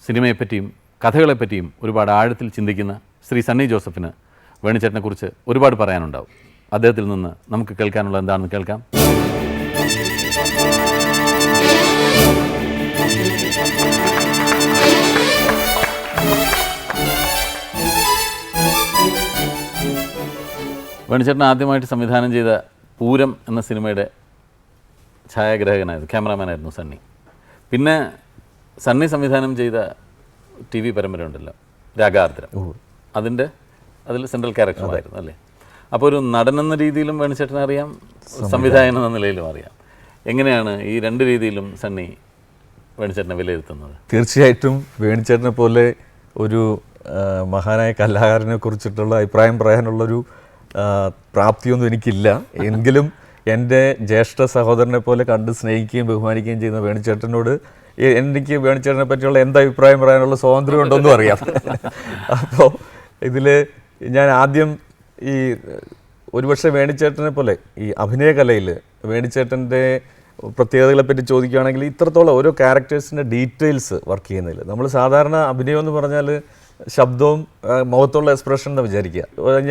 സിനിമയെപ്പറ്റിയും കഥകളെപ്പറ്റിയും ഒരുപാട് ആഴത്തിൽ ചിന്തിക്കുന്ന ശ്രീ സണ്ണി ജോസഫിന് വേണിച്ചേട്ടനെക്കുറിച്ച് ഒരുപാട് പറയാനുണ്ടാവും. അദ്ദേഹത്തിൽ നിന്ന് നമുക്ക് കേൾക്കാനുള്ള എന്താണെന്ന് കേൾക്കാം. വേണിച്ചേട്ടൻ ആദ്യമായിട്ട് സംവിധാനം ചെയ്ത പൂരം എന്ന സിനിമയുടെ ഛായാഗ്രാഹകനായിരുന്നു, ക്യാമറാമാനായിരുന്നു സണ്ണി. പിന്നെ സണ്ണി സംവിധാനം ചെയ്ത TV പരമ്പര ഉണ്ടല്ലോ, രാഗാർദ്രം, അതിൽ സെൻട്രൽ ക്യാരക്ടറായിരുന്നു അല്ലേ. അപ്പോൾ ഒരു നടനെന്ന രീതിയിലും വേണിച്ചേട്ടനെ അറിയാം, സംവിധായകൻ എന്ന നിലയിലും അറിയാം. എങ്ങനെയാണ് ഈ രണ്ട് രീതിയിലും സണ്ണി വേണിച്ചേട്ടനെ വിലയിരുത്തുന്നത്? തീർച്ചയായിട്ടും വേണിച്ചേട്ടനെ പോലെ ഒരു മഹാനായ കലാകാരനെ കുറിച്ചിട്ടുള്ള അഭിപ്രായം പറയാനുള്ളൊരു പ്രാപ്തിയൊന്നും എനിക്കില്ല. എങ്കിലും എൻ്റെ ജ്യേഷ്ഠ സഹോദരനെ പോലെ കണ്ട് സ്നേഹിക്കുകയും ബഹുമാനിക്കുകയും ചെയ്യുന്ന വേണിച്ചേട്ടനോട് എനിക്ക് വേണിച്ചേട്ടനെ പറ്റിയുള്ള എന്താ അഭിപ്രായം പറയാനുള്ള സ്വാതന്ത്ര്യം ഉണ്ടെന്നും അറിയാം. അപ്പോൾ ഇതിൽ ഞാൻ ആദ്യം ഈ ഒരുപക്ഷെ വേണിച്ചേട്ടനെ പോലെ ഈ അഭിനയകലയിൽ വേണിച്ചേട്ടൻ്റെ പ്രത്യേകതകളെപ്പറ്റി ചോദിക്കുകയാണെങ്കിൽ ഇത്രത്തോളം ഓരോ ക്യാരക്ടേഴ്സിൻ്റെ ഡീറ്റെയിൽസ് വർക്ക് ചെയ്യുന്നതിൽ നമ്മൾ സാധാരണ അഭിനയം എന്ന് പറഞ്ഞാൽ ശബ്ദവും മുഖത്തുള്ള എക്സ്പ്രഷൻ എന്ന് വിചാരിക്കുക.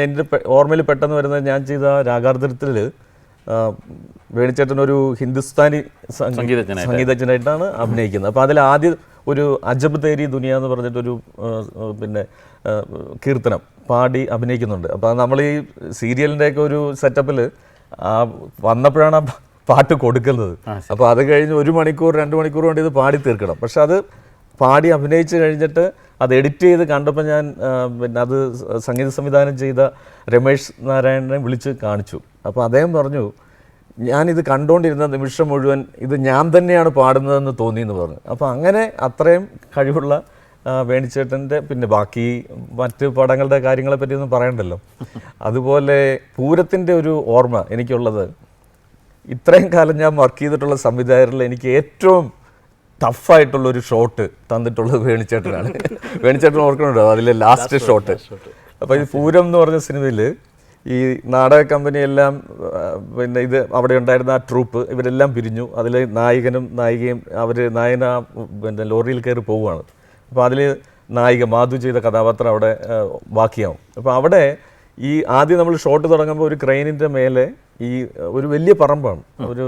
എൻ്റെ ഓർമ്മയിൽ പെട്ടെന്ന് വരുന്നത് ഞാൻ ചെയ്ത രാഗാർദ്രത്തിൽ വേണിച്ചേട്ടൻ ഒരു ഹിന്ദുസ്ഥാനി സംഗീതജ്ഞനായിട്ടാണ് അഭിനയിക്കുന്നത്. അപ്പോൾ അതിൽ ആദ്യം ഒരു അജബ് തേരി ദുനിയ എന്ന് പറഞ്ഞിട്ടൊരു പിന്നെ കീർത്തനം പാടി അഭിനയിക്കുന്നുണ്ട്. അപ്പോൾ നമ്മൾ ഈ സീരിയലിൻ്റെയൊക്കെ ഒരു സെറ്റപ്പിൽ വന്നപ്പോഴാണ് ആ പാട്ട് കൊടുക്കുന്നത്. അപ്പോൾ അത് കഴിഞ്ഞ് 1 മണിക്കൂർ 2 മണിക്കൂർ കൊണ്ട് ഇത് പാടി തീർക്കണം. പക്ഷെ അത് പാടി അഭിനയിച്ച് കഴിഞ്ഞിട്ട് അത് എഡിറ്റ് ചെയ്ത് കണ്ടപ്പോൾ ഞാൻ പിന്നെ അത് സംഗീത സംവിധാനം ചെയ്ത രമേശ് നാരായണനെ വിളിച്ച് കാണിച്ചു. അപ്പോൾ അദ്ദേഹം പറഞ്ഞു, ഞാനിത് കണ്ടുകൊണ്ടിരുന്ന നിമിഷം മുഴുവൻ ഇത് ഞാൻ തന്നെയാണ് പാടുന്നതെന്ന് തോന്നിയെന്ന് പറഞ്ഞു. അപ്പോൾ അങ്ങനെ അത്രയും കഴിവുള്ള വേണിച്ചേട്ടൻ്റെ പിന്നെ ബാക്കി മറ്റ് പടങ്ങളുടെ കാര്യങ്ങളെ പറ്റിയൊന്നും പറയണ്ടല്ലോ. അതുപോലെ പൂരത്തിൻ്റെ ഒരു ഓർമ്മ എനിക്കുള്ളത്, ഇത്രയും കാലം ഞാൻ വർക്ക് ചെയ്തിട്ടുള്ള സംവിധായകരിൽ എനിക്ക് ഏറ്റവും ടഫായിട്ടുള്ളൊരു ഷോട്ട് തന്നിട്ടുള്ളത് വേണിച്ചേട്ടനാണ്. വേണിച്ചേട്ടൻ ഓർക്കണുണ്ടോ അതിലെ ലാസ്റ്റ് ഷോട്ട്? അപ്പോൾ ഈ പൂരം എന്ന് പറഞ്ഞ സിനിമയിൽ ഈ നാടക കമ്പനിയെല്ലാം പിന്നെ ഇത് അവിടെ ഉണ്ടായിരുന്ന ആ ട്രൂപ്പ് ഇവരെല്ലാം പിരിഞ്ഞു. അതിൽ നായകനും നായികയും നായകൻ പിന്നെ ലോറിയിൽ കയറി പോവുകയാണ്. അപ്പോൾ അതിൽ നായിക മാധു ചെയ്ത കഥാപാത്രം അവിടെ ബാക്കിയാവും. അപ്പോൾ അവിടെ ഈ ആദ്യം നമ്മൾ ഷോട്ട് തുടങ്ങുമ്പോൾ ഒരു ക്രെയിനിൻ്റെ മേലെ ഈ ഒരു വലിയ പറമ്പാണ്, ഒരു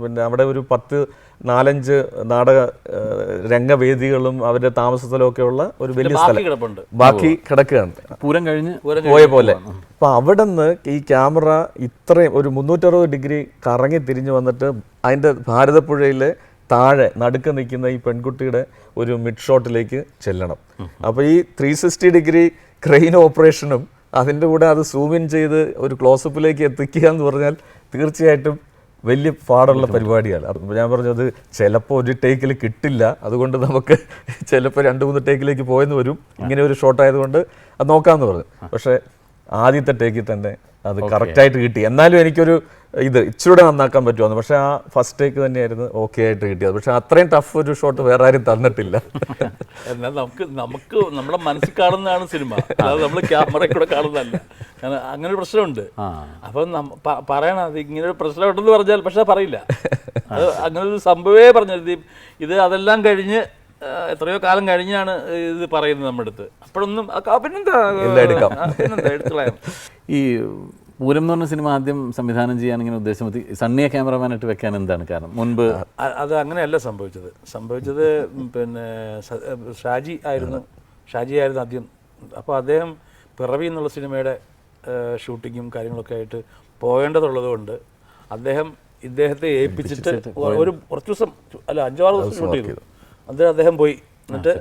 പിന്നെ അവിടെ ഒരു 4-5 നാടക രംഗവേദികളും അവരുടെ താമസ സ്ഥലമൊക്കെ ഉള്ള ഒരു വലിയ സ്ഥലം ബാക്കി കിടക്കുകയാണ്, പൂരം കഴിഞ്ഞ് പോയ പോലെ. അപ്പം അവിടെ നിന്ന് ഈ ക്യാമറ ഇത്രയും ഒരു 360 ഡിഗ്രി കറങ്ങി തിരിഞ്ഞു വന്നിട്ട് അതിൻ്റെ ഭാരതപ്പുഴയിൽ താഴെ നടുക്ക് നിൽക്കുന്ന ഈ പെൺകുട്ടിയുടെ ഒരു മിഡ് ഷോട്ടിലേക്ക് ചെല്ലണം. അപ്പോൾ ഈ 360 ഡിഗ്രി ക്രെയിൻ ഓപ്പറേഷനും അതിൻ്റെ കൂടെ അത് സൂം ഇൻ ചെയ്ത് ഒരു ക്ലോസപ്പിലേക്ക് എത്തിക്കുക എന്ന് പറഞ്ഞാൽ തീർച്ചയായിട്ടും വലിയ പാടുള്ള പരിപാടിയാണ്. അപ്പോൾ ഞാൻ പറഞ്ഞത് ചിലപ്പോൾ ഒരു ടേക്കിൽ കിട്ടില്ല, അതുകൊണ്ട് നമുക്ക് ചിലപ്പോൾ 2-3 ടേക്കിലേക്ക് പോയെന്ന് വരും. ഇങ്ങനെ ഒരു ഷോട്ടായതുകൊണ്ട് അത് നോക്കാമെന്ന് പറഞ്ഞു. പക്ഷേ ആദ്യത്തെ ടേക്കിൽ തന്നെ അത് കറക്റ്റായിട്ട് കിട്ടി. എന്നാലും എനിക്കൊരു ഇച്ചിരൂടെ നന്നാക്കാൻ പറ്റുമെന്ന്. പക്ഷേ ആ ഫസ്റ്റ് ടേക്ക് തന്നെയായിരുന്നു ഓക്കെ ആയിട്ട് കിട്ടിയത്. പക്ഷെ അത്രയും ടഫ് ഒരു ഷോട്ട് വേറെ ആരും തന്നിട്ടില്ല. എന്നാൽ നമുക്ക് നമ്മുടെ മനസ്സിൽ കാണുന്നതാണ് സിനിമ, അതായത് നമ്മൾ ക്യാമറയിൽ കൂടെ കാണുന്നതല്ല. അങ്ങനെ ഒരു പ്രശ്നമുണ്ട്. അപ്പം പറയണം അത് ഇങ്ങനെ ഒരു പ്രശ്നമുണ്ടെന്ന് പറഞ്ഞാൽ, പക്ഷെ പറയില്ല. അത് അങ്ങനെ ഒരു സംഭവമേ പറഞ്ഞത് ഇത് അതെല്ലാം കഴിഞ്ഞ് എത്രയോ കാലം കഴിഞ്ഞാണ് ഇത് പറയുന്നത് നമ്മുടെ അടുത്ത്. അപ്പോഴൊന്നും പിന്നെന്താ എടുക്കളയാം. ഈ പൂരം എന്ന് പറഞ്ഞ സിനിമ ആദ്യം സംവിധാനം ചെയ്യാൻ ഇങ്ങനെ ഉദ്ദേശം സണ്ണിയെ ക്യാമറമാനായിട്ട് വെക്കാൻ എന്താണ് കാരണം? മുൻപ് അത് അങ്ങനെയല്ല സംഭവിച്ചത് പിന്നെ ഷാജി ആയിരുന്നു ആദ്യം. അപ്പോൾ അദ്ദേഹം പിറവി എന്നുള്ള സിനിമയുടെ ഷൂട്ടിങ്ങും കാര്യങ്ങളൊക്കെ ആയിട്ട് പോകേണ്ടതുള്ളത് കൊണ്ട് ഇദ്ദേഹത്തെ ഏൽപ്പിച്ചിട്ട് കുറച്ച് ദിവസം അല്ല 5-6 ദിവസം ഷൂട്ട് ചെയ്തു. അദ്ദേഹം പോയി. എന്നിട്ട്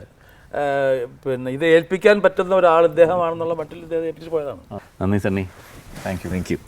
പിന്നെ ഇത് ഏൽപ്പിക്കാൻ പറ്റുന്ന ഒരാൾ ഇദ്ദേഹമാണെന്നുള്ള മട്ടിൽ ഇദ്ദേഹം ഏൽപ്പിച്ച് പോയതാണ്. നന്ദി സണ്ണി. Thank you.